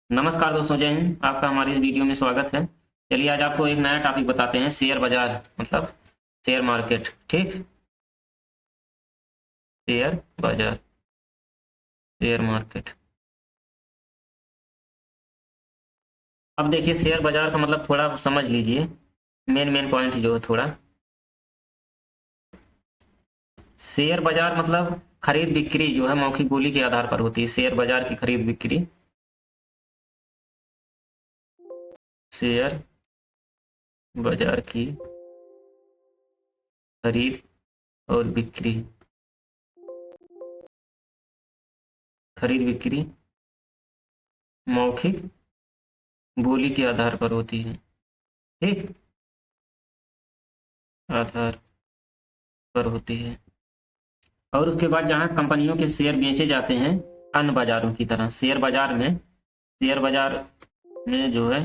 नमस्कार दोस्तों, जय हिंद। आपका हमारी इस वीडियो में स्वागत है। चलिए आज आपको एक नया टॉपिक बताते हैं, शेयर बाजार मतलब शेयर मार्केट। ठीक, शेयर बाजार, शेयर मार्केट। अब देखिए, शेयर बाजार का मतलब थोड़ा समझ लीजिए। मेन मेन पॉइंट जो है थोड़ा। शेयर बाजार मतलब खरीद बिक्री जो है मौखिक बोली के आधार पर होती है। शेयर बाजार की खरीद बिक्री, शेयर बाजार की खरीद और बिक्री, खरीद बिक्री मौखिक बोली के आधार पर होती है। ठीक, आधार पर होती है। और उसके बाद जहाँ कंपनियों के शेयर बेचे जाते हैं, अन्य बाजारों की तरह शेयर बाजार में जो है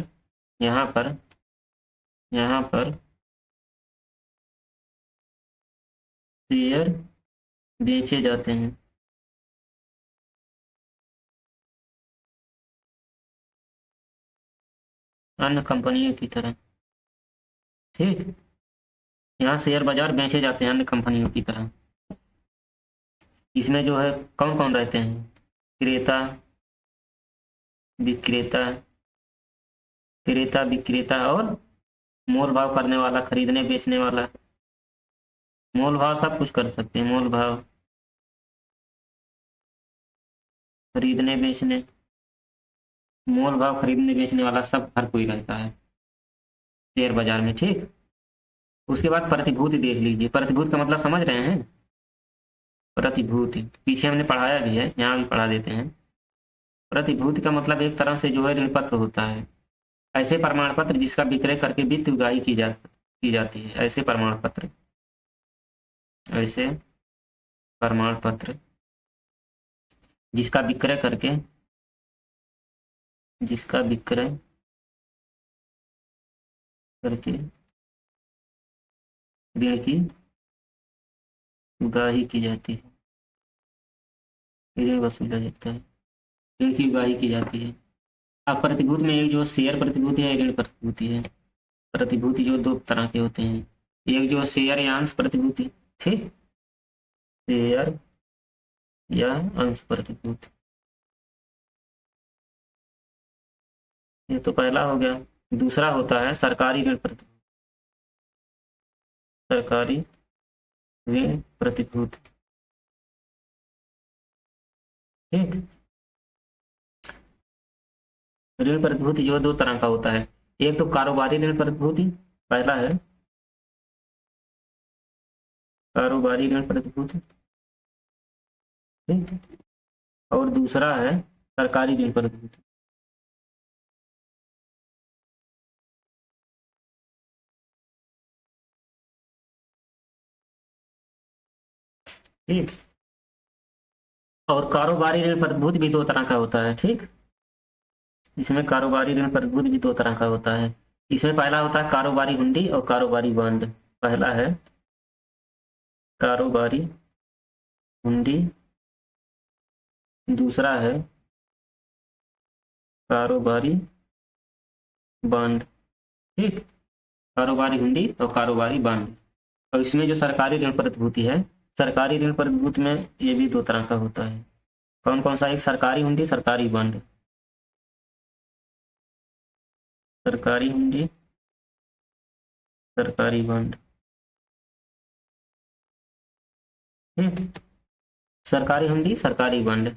यहाँ पर यहाँ पर शेयर बेचे जाते हैं अन्य कंपनियों की तरह। ठीक, यहाँ शेयर बाजार बेचे जाते हैं अन्य कंपनियों की तरह। इसमें जो है कौन कौन रहते हैं? क्रेता, विक्रेता, क्रेता विक्रेता और मोल भाव करने वाला, खरीदने बेचने वाला। मोल भाव सब कुछ कर सकते हैं, मोल भाव, खरीदने बेचने, मोल भाव खरीदने बेचने वाला सब हर कोई रहता है शेयर बाजार में। ठीक, उसके बाद प्रतिभूति देख लीजिए। प्रतिभूति का मतलब समझ रहे हैं? प्रतिभूति पीछे हमने पढ़ाया भी है, यहाँ भी पढ़ा देते हैं। प्रतिभूति का मतलब एक तरह से जो है ऋण पत्र होता है। ऐसे प्रमाण पत्र जिसका विक्रय करके वित्त उगाही की जाती है। ऐसे प्रमाण पत्र, ऐसे प्रमाण पत्र जिसका विक्रय करके, जिसका विक्रय करके ऋण की उगाही की जाती है, ऋण वसूला जाता है, ऋण की उगाही की जाती है। अब प्रतिभूति में एक जो शेयर प्रतिभूति है, ऋण प्रतिभूति है। प्रतिभूति जो दो तरह के होते हैं, एक जो शेयर या अंश प्रतिभूति। ठीक, शेयर या अंश प्रतिभूति, ये तो पहला हो गया। दूसरा होता है सरकारी ऋण प्रतिभूति, सरकारी ऋण प्रतिभूति। ठीक, ऋण प्रतिभूति जो दो तरह का होता है। एक तो कारोबारी ऋण प्रतिभूति, पहला है कारोबारी ऋण प्रतिभूति। ठीक, और दूसरा है सरकारी ऋण प्रतिभूति। ठीक, और कारोबारी ऋण प्रतिभूति भी दो तरह का होता है। ठीक, इसमें कारोबारी ऋण प्रतिभूति भी दो तरह का होता है। इसमें पहला होता है कारोबारी हुंडी और कारोबारी बॉन्ड। पहला है कारोबारी हुंडी, दूसरा है कारोबारी बॉन्ड। ठीक, कारोबारी हुंडी और कारोबारी बॉन्ड। और इसमें जो सरकारी ऋण प्रतिभूति है, सरकारी ऋण प्रतिभूति में ये भी दो तरह का होता है। कौन कौन सा? एक सरकारी हुंडी, सरकारी बॉन्ड। सरकारी हुंडी, सरकारी बॉन्ड। ठीक, सरकारी हुंडी, सरकारी बॉन्ड।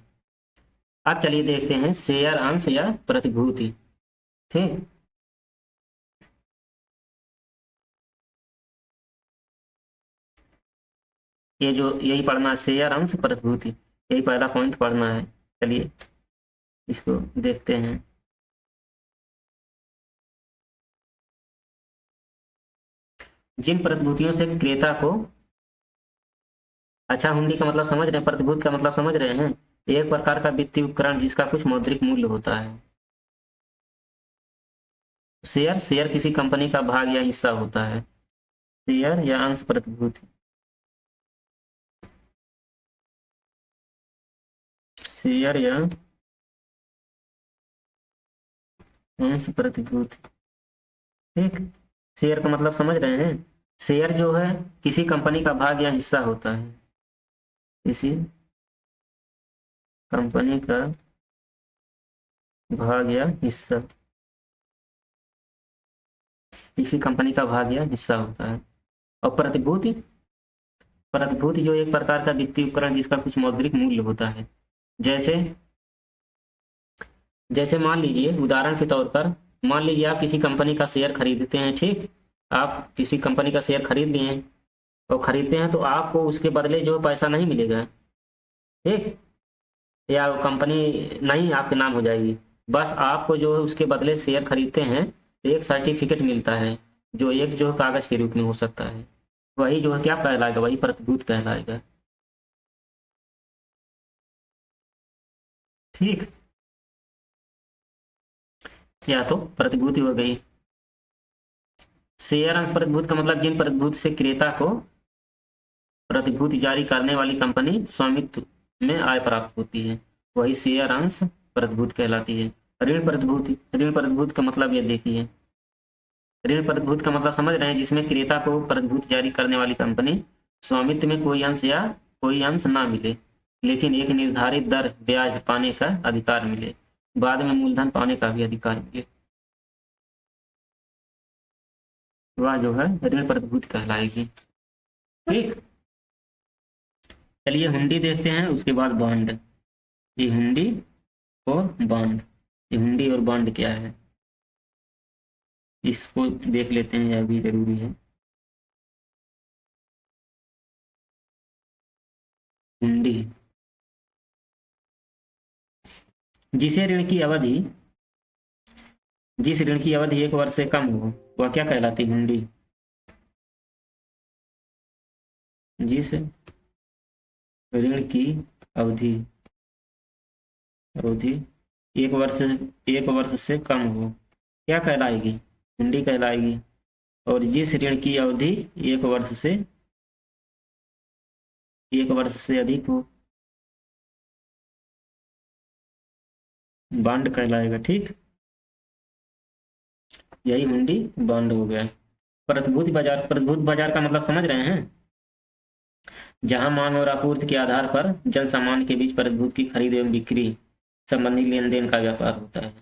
अब चलिए देखते हैं शेयर अंश या प्रतिभूति। ठीक, ये जो यही पढ़ना है, शेयर अंश प्रतिभूति, यही पहला पॉइंट पढ़ना है। चलिए इसको देखते हैं। जिन प्रतिभूतियों से क्रेता को, अच्छा हुंडी का मतलब समझ रहे हैं, प्रतिभूति का मतलब समझ रहे हैं? एक प्रकार का वित्तीय उपकरण जिसका कुछ मौद्रिक मूल्य होता है। शेयर, शेयर किसी कंपनी का भाग या हिस्सा होता है। शेयर या अंश प्रतिभूति, शेयर या अंश प्रतिभूति। ठीक, शेयर का मतलब समझ रहे हैं। शेयर जो है किसी कंपनी का भाग या हिस्सा होता है, किसी कंपनी का भाग या हिस्सा, किसी कंपनी का भाग या हिस्सा होता है। और प्रतिभूति, प्रतिभूति जो एक प्रकार का वित्तीय उपकरण जिसका कुछ मौद्रिक मूल्य होता है। जैसे जैसे मान लीजिए, उदाहरण के तौर पर मान लीजिए आप किसी कंपनी का शेयर खरीदते हैं। ठीक, आप किसी कंपनी का शेयर खरीद लिए हैं और खरीदते हैं तो आपको उसके बदले जो पैसा नहीं मिलेगा। ठीक, या वो कंपनी नहीं आपके नाम हो जाएगी, बस आपको जो है उसके बदले शेयर खरीदते हैं तो एक सर्टिफिकेट मिलता है, जो एक जो है कागज के रूप में हो सकता है। वही जो है क्या कहलाएगा, वही प्रतिभूति कहलाएगा। ठीक, या तो प्रतिभूति हो गई। शेयर अंश प्रतिभूति का मतलब जिन प्रतिभूति से क्रेता को प्रतिभूति जारी करने वाली कंपनी स्वामित्व में आय प्राप्त होती है, वही शेयर अंश प्रतिभूति कहलाती है। ऋण प्रतिभूति, ऋण प्रतिभूति का मतलब ये देखिए, ऋण प्रतिभूति का मतलब समझ रहे हैं, जिसमें क्रेता को प्रतिभूति जारी करने वाली कंपनी स्वामित्व में कोई अंश या कोई अंश ना मिले, लेकिन एक निर्धारित दर ब्याज पाने का अधिकार मिले, बाद में मूलधन पाने का भी अधिकार मिले, वह जो है ऋण प्रतिभूति कहलाएगी। ठीक, चलिए हुंडी देखते हैं, उसके बाद बॉन्ड। ये हुंडी और बॉन्ड, ये हुंडी और बॉन्ड क्या है इसको देख लेते हैं, यह भी जरूरी है। हुंडी, जिसे ऋण की अवधि जिस ऋण की अवधि 1 वर्ष से कम हो वह क्या कहलाती है, हुंडी। जिस ऋण की अवधि अवधि 1 वर्ष से कम हो क्या कहलाएगी, हुंडी कहलाएगी। और जिस ऋण की अवधि 1 वर्ष से 1 वर्ष से अधिक हो बॉन्ड कहलाएगा। ठीक, यही हुंडी बॉन्ड हो गया। प्रतिभूति बाजार, प्रतिभूति बाजार का मतलब समझ रहे हैं, जहां मांग और आपूर्ति के आधार पर जन सामान्य के बीच प्रतिभूति की खरीद एवं बिक्री संबंधी लेन देन का व्यापार होता है।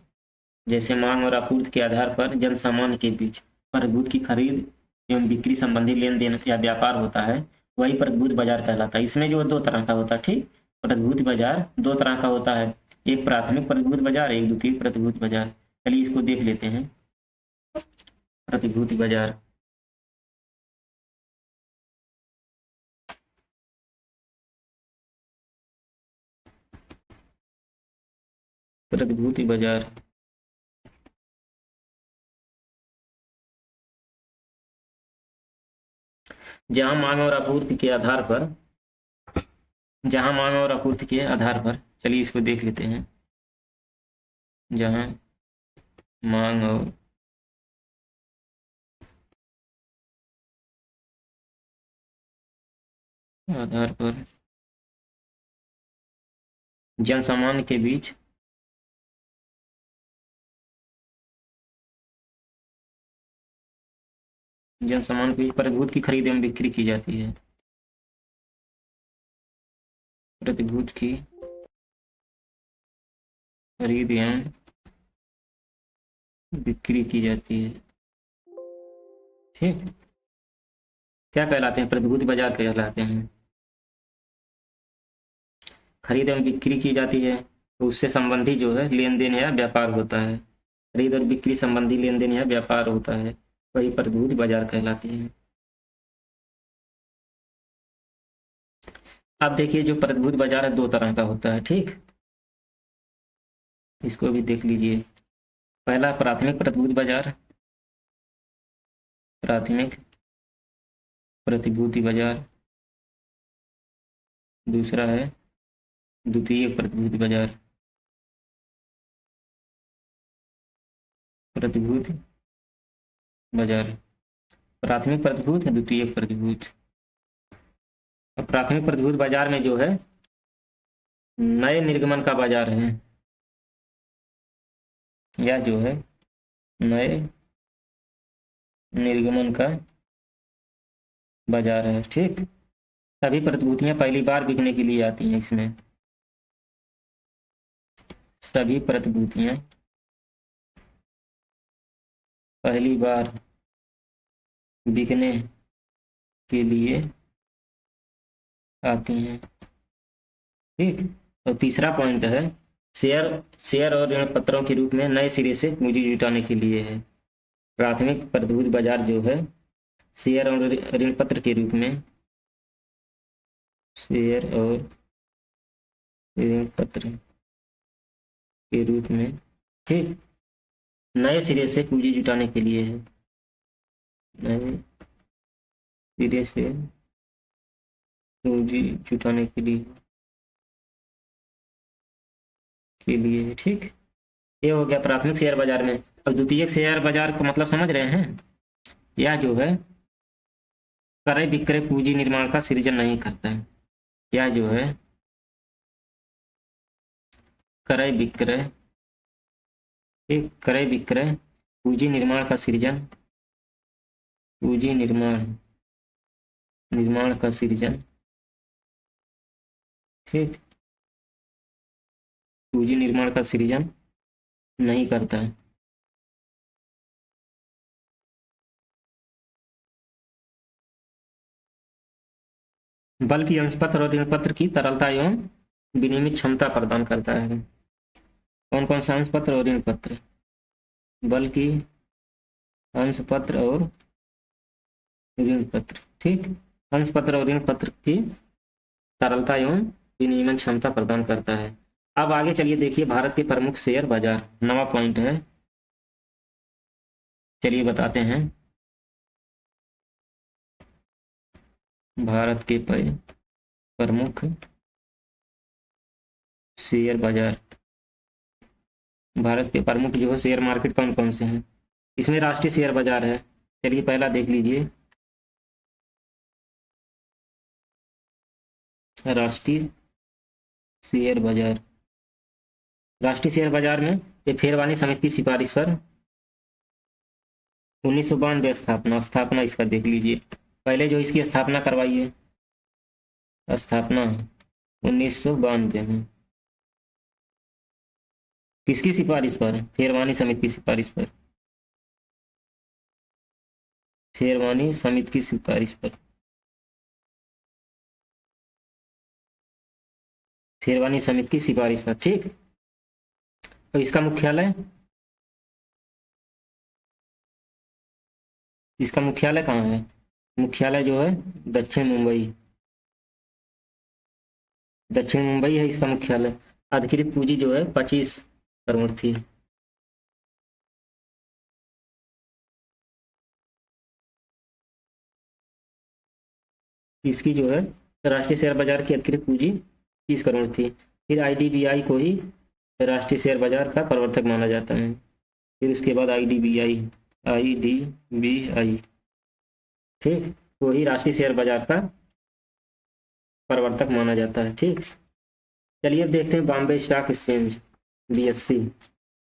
जैसे मांग और आपूर्ति के आधार पर जन सामान्य के बीच प्रतिभूति की खरीद एवं बिक्री संबंधी लेन देन या व्यापार होता है, वही प्रतिभूति बाजार कहलाता है। इसमें जो 2 तरह का होता है। ठीक, प्रतिभूति बाजार 2 तरह का होता है, एक प्राथमिक प्रतिभूति बाजार, एक द्वितीयक प्रतिभूति बाजार। चलिए इसको देख लेते हैं। प्रतिभूति बाजार, प्रतिभूति बाजार जहां मांग और आपूर्ति के आधार पर चलिए इसको देख लेते हैं। जहां मांग और आधार पर जन सामान्य के बीच प्रतिभूति की खरीद एवं बिक्री की जाती है। प्रतिभूति की खरीद एवं बिक्री की जाती है। ठीक, क्या कहलाते हैं, प्रतिभूति बाजार कहलाते हैं। खरीद एवं बिक्री की जाती है तो उससे संबंधी जो है लेन देन या व्यापार होता है। खरीद और बिक्री संबंधी लेन देन या व्यापार होता है, वही प्रतिभूति बाजार कहलाती है। अब देखिए, जो प्रतिभूति बाजार है 2 तरह का होता है। ठीक, इसको भी देख लीजिए। पहला प्राथमिक प्रतिभूति बाजार, प्राथमिक प्रतिभूति बाजार। दूसरा है द्वितीयक प्रतिभूति बाजार, प्रतिभूति बाजार। प्राथमिक प्रतिभूति, द्वितीयक प्रतिभूति। अब प्राथमिक प्रतिभूति बाजार में जो है नए निर्गमन का बाजार है, या जो है नए निर्गमन का बाजार है। ठीक, सभी प्रतिभूतियां पहली बार बिकने के लिए आती हैं इसमें। सभी प्रतिभूतियां पहली बार बिकने के लिए आती हैं। ठीक, तो तीसरा पॉइंट है शेयर शेयर और ऋण पत्रों के रूप में नए सिरे से पूंजी जुटाने के लिए है। प्राथमिक प्रतिभूति बाजार जो है शेयर और ऋण पत्र के रूप में, शेयर और ऋण पत्र के रूप में, ठीक, नए सिरे से पूंजी जुटाने के लिए है। नए सिरे से पूंजी जुटाने के लिए है। ठीक, ये हो गया प्राथमिक शेयर बाजार में। अब द्वितीयक शेयर बाजार का मतलब समझ रहे हैं? यह जो है क्रय विक्रय पूंजी निर्माण का सृजन नहीं करता है। यह जो है क्रय विक्रय, एक क्रय विक्रय पूंजी निर्माण का सृजन, पूंजी निर्माण का सृजन, ठीक, पूंजी निर्माण का सृजन नहीं करता है। बल्कि अंशपत्र और ऋण पत्र की तरलता एवं विनिमय क्षमता प्रदान करता है। कौन कौन सा अंशपत्र और ऋण पत्र? बल्कि अंशपत्र और ऋण पत्र, ठीक, अंशपत्र और ऋण पत्र की तरलता एवं विनिमय क्षमता प्रदान करता है। अब आगे चलिए देखिए भारत के प्रमुख शेयर बाजार, नवा पॉइंट है, चलिए बताते हैं। भारत के प्रमुख शेयर बाजार, भारत के प्रमुख जो है शेयर मार्केट कौन कौन से हैं? इसमें राष्ट्रीय शेयर बाजार है। चलिए पहला देख लीजिए, राष्ट्रीय शेयर बाजार। राष्ट्रीय शेयर बाजार में ये फेरवानी समिति की सिफारिश पर 1992 स्थापना इसका देख लीजिए। पहले जो इसकी स्थापना करवाई है, स्थापना 1992 में, किसकी सिफारिश पर? फेरवानी समिति की सिफारिश पर, फेरवानी समिति की सिफारिश पर, फेरवानी समिति की सिफारिश पर, ठीक। तो इसका मुख्यालय, इसका मुख्यालय कहाँ है? मुख्यालय जो है दक्षिण मुंबई, दक्षिण मुंबई है इसका मुख्यालय। अधिकृत पूंजी जो है 25 करोड़ थी। इसकी जो है राष्ट्रीय शेयर बाजार की अधिकृत पूंजी 30 करोड़ थी। फिर आईडीबीआई को ही राष्ट्रीय शेयर बाजार का प्रवर्तक माना जाता है। फिर उसके बाद आईडीबीआई, आईडीबीआई, ठीक, वो ही राष्ट्रीय शेयर बाजार का प्रवर्तक माना जाता है। ठीक, चलिए अब देखते हैं Bombay stock exchange, BSc,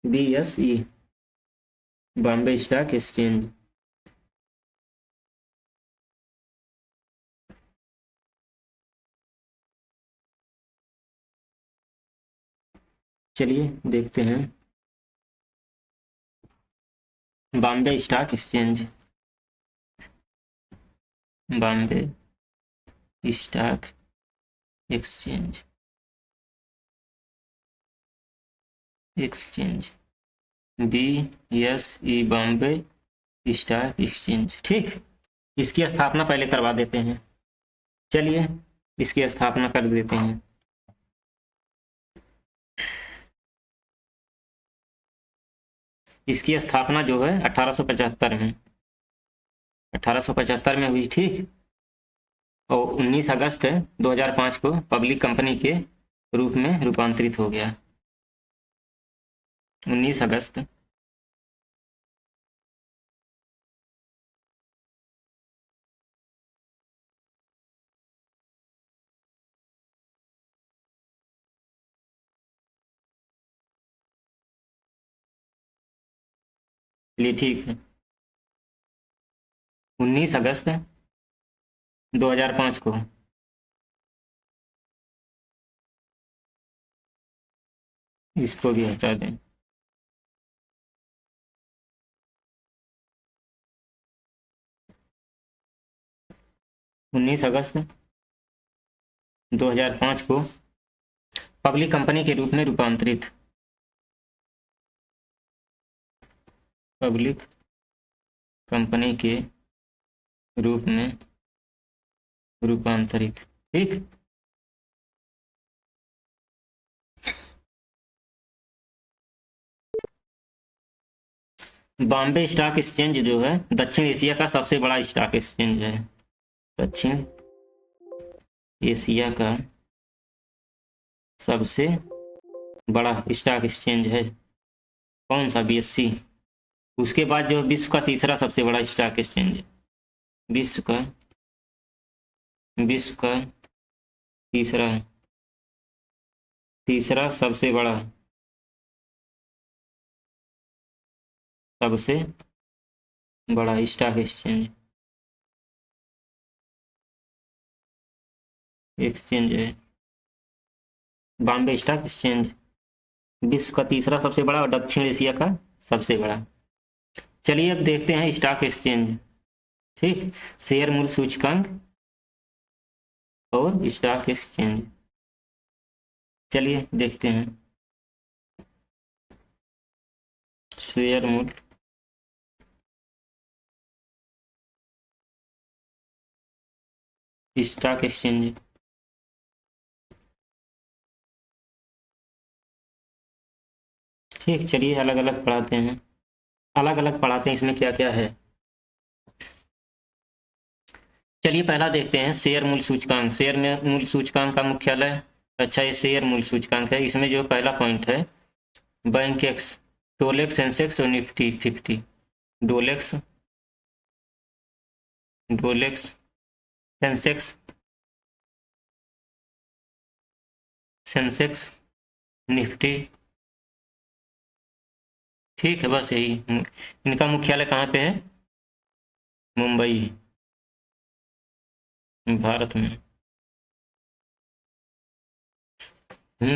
BSE, Bombay stock exchange. चलिए देखते हैं Bombay stock exchange, Bombay stock exchange, exchange, BSE, Bombay stock exchange, ठीक। इसकी स्थापना पहले करवा देते हैं। चलिए इसकी स्थापना कर देते हैं। इसकी स्थापना जो है 1875 में, 1875 में हुई, ठीक। और 19 अगस्त 2005 को पब्लिक कंपनी के रूप में रूपांतरित हो गया। 19 अगस्त चलिए ठीक है। 19 अगस्त 2005 को। इसको भी हटा दें। 19 अगस्त 2005 को पब्लिक कंपनी के रूप में रूपांतरित। पब्लिक कंपनी के रूप में रूपांतरित। ठीक। बॉम्बे स्टॉक एक्सचेंज जो है दक्षिण एशिया का सबसे बड़ा स्टॉक एक्सचेंज है। दक्षिण एशिया का सबसे बड़ा स्टॉक एक्सचेंज है। कौन सा? बीएससी। उसके बाद जो विश्व का तीसरा सबसे बड़ा स्टॉक एक्सचेंज है। विश्व का तीसरा सबसे बड़ा स्टॉक एक्सचेंज है बॉम्बे स्टॉक एक्सचेंज। विश्व का तीसरा सबसे बड़ा और दक्षिण एशिया का सबसे बड़ा। चलिए अब देखते हैं स्टॉक एक्सचेंज। ठीक। शेयर मूल्य सूचकांक और स्टॉक एक्सचेंज। चलिए देखते हैं। शेयर मूल्य स्टॉक एक्सचेंज। ठीक। चलिए अलग अलग पढ़ाते हैं। इसमें क्या क्या है। चलिए पहला देखते हैं शेयर मूल्य सूचकांक। शेयर मूल्य सूचकांक का मुख्यालय। अच्छा, ये शेयर मूल्य सूचकांक है। इसमें जो पहला पॉइंट है बैंक एक्स, टोलेक्स, सेंसेक्स और निफ्टी 50। Dollex, Sensex, Nifty. ठीक है, बस यही। इनका मुख्यालय कहाँ पे है? मुंबई, भारत में।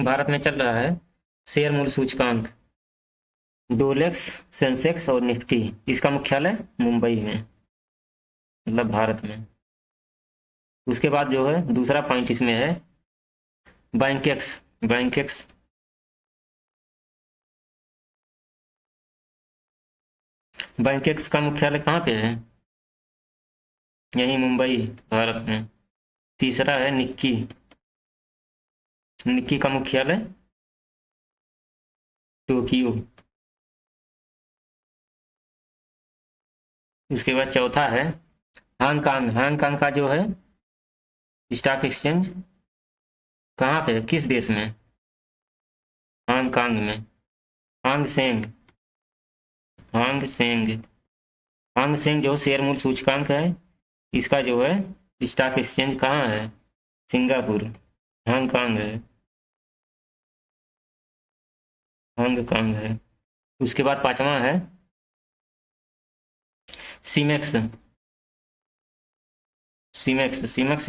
भारत में चल रहा है शेयर मूल्य सूचकांक। डोलेक्स, सेंसेक्स और निफ्टी, इसका मुख्यालय मुंबई में, मतलब भारत में। उसके बाद जो है दूसरा पॉइंट इसमें है बैंक एक्स। बैंक एक्स का मुख्यालय कहाँ पे है? यही मुंबई, भारत में। तीसरा है निक्की। निक्की का मुख्यालय टोक्यो। उसके बाद चौथा है हांगकांग। हांगकांग का जो है स्टॉक एक्सचेंज कहाँ पे है, किस देश में? हांगकांग में। हांग सेंग। जो शेयर मूल्य सूचकांक है, इसका जो है स्टॉक एक्सचेंज कहाँ है? सिंगापुर। हांगकांग है। उसके बाद पांचवा है सीमेक्स।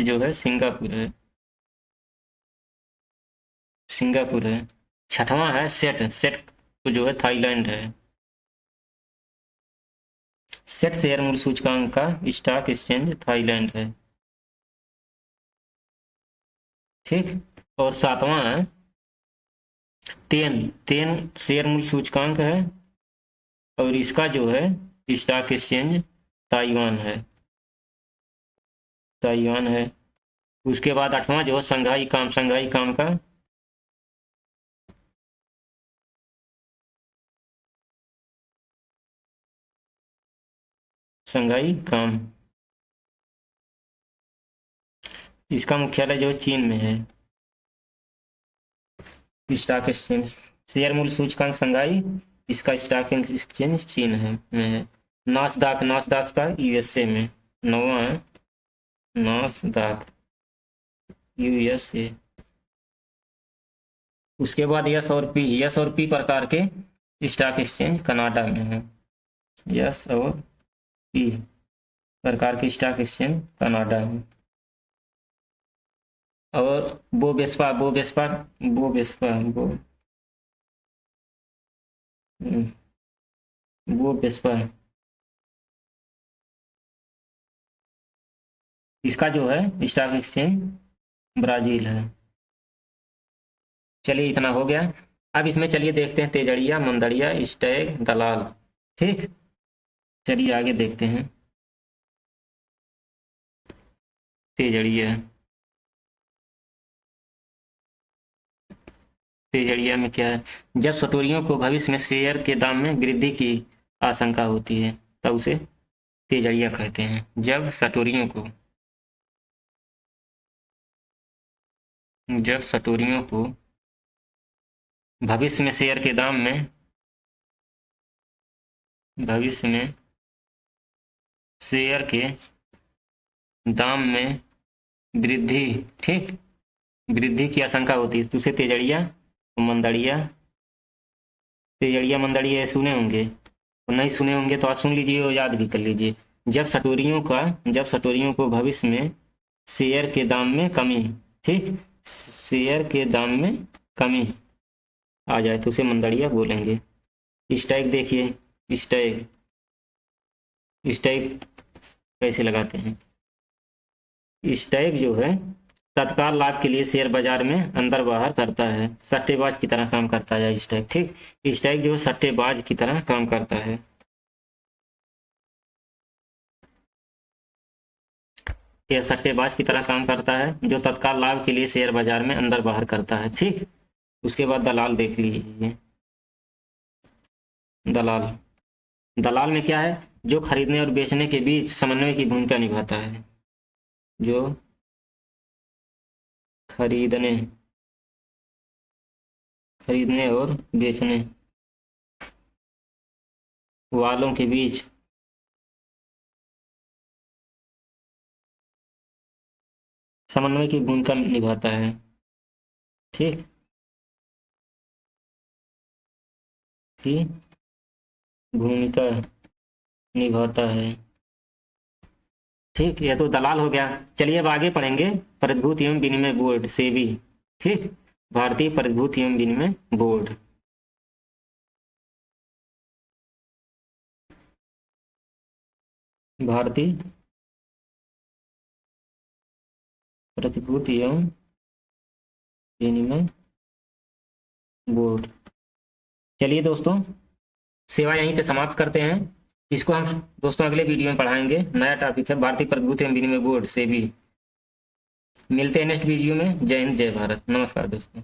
जो है सिंगापुर है। छठवां है सेट तो जो है थाईलैंड है। सेट शेयर मूल्य सूचकांक का स्टॉक एक्सचेंज थाईलैंड है। ठीक। और सातवां है तेन शेयर मूल्य सूचकांक है और इसका जो है स्टॉक एक्सचेंज ताइवान है। उसके बाद आठवां जो है संघाई काम का संघाई काम, इसका मुख्यालय जो चीन में है। स्टॉक एक्सचेंज शेयर मूल्य सूचकांक संघाई, इसका स्टॉक एक्सचेंज चीन में है। नासदाक का यूएसए में। नौवां है नासदाक, यूएसए। उसके बाद यस और पी प्रकार के स्टॉक एक्सचेंज कनाडा में है। यस और पी प्रकार की स्टॉक एक्सचेंज कनाडा है। और बोबेस्पा बोबेस्पा बोबेस्पा बो बोबेस्पा इसका जो है स्टॉक एक्सचेंज ब्राजील है। चलिए इतना हो गया। अब इसमें चलिए देखते हैं तेजड़िया मंदड़िया स्टैग दलाल। ठीक, चलिए आगे देखते हैं। तेजड़िया तेजड़िया में क्या है? जब सटोरियों को भविष्य में शेयर के दाम में वृद्धि की आशंका होती है तब उसे तेजड़िया कहते हैं। जब सटोरियों को भविष्य में शेयर के दाम में भविष्य में शेयर के दाम में वृद्धि, ठीक, वृद्धि की आशंका होती है तो उसे तेजड़िया मंदड़िया तेजड़िया मंदड़िया सुने होंगे, और नहीं सुने होंगे तो आज सुन लीजिए और याद भी कर लीजिए। जब सटोरियों को भविष्य में शेयर के दाम में कमी, ठीक, शेयर के दाम में कमी आ जाए तो उसे मंदड़िया बोलेंगे। स्टैग देखिए, स्टैग स्टैग कैसे लगाते हैं? स्टैग जो है तत्काल लाभ के लिए शेयर बाजार में अंदर बाहर करता है, सट्टेबाज की तरह काम करता है स्टैग। ठीक, स्टैग जो है सट्टेबाज की तरह काम करता है। यह सट्टेबाज की तरह काम करता है जो तत्काल लाभ के लिए शेयर बाजार में अंदर बाहर करता है। ठीक, उसके बाद दलाल देख लीजिए। दलाल दलाल में क्या है? जो खरीदने और बेचने के बीच समन्वय की भूमिका निभाता है। जो खरीदने और बेचने वालों के बीच समन्वय की भूमिका निभाता है। ठीक, की भूमिका निभाता है। ठीक, यह तो दलाल हो गया। चलिए अब आगे पढ़ेंगे प्रतिभूति एवं विनिमय बोर्ड, सेबी। ठीक, भारतीय प्रतिभूति एवं विनिमय बोर्ड। भारतीय प्रतिभूति एवं विनिमय बोर्ड। चलिए दोस्तों, सेवा यहीं पे समाप्त करते हैं। इसको हम दोस्तों अगले वीडियो में पढ़ाएंगे। नया टॉपिक है भारतीय प्रतिभूति एवं विनिमय बोर्ड, सेबी। मिलते हैं नेक्स्ट वीडियो में। जय हिंद, जय भारत, नमस्कार दोस्तों।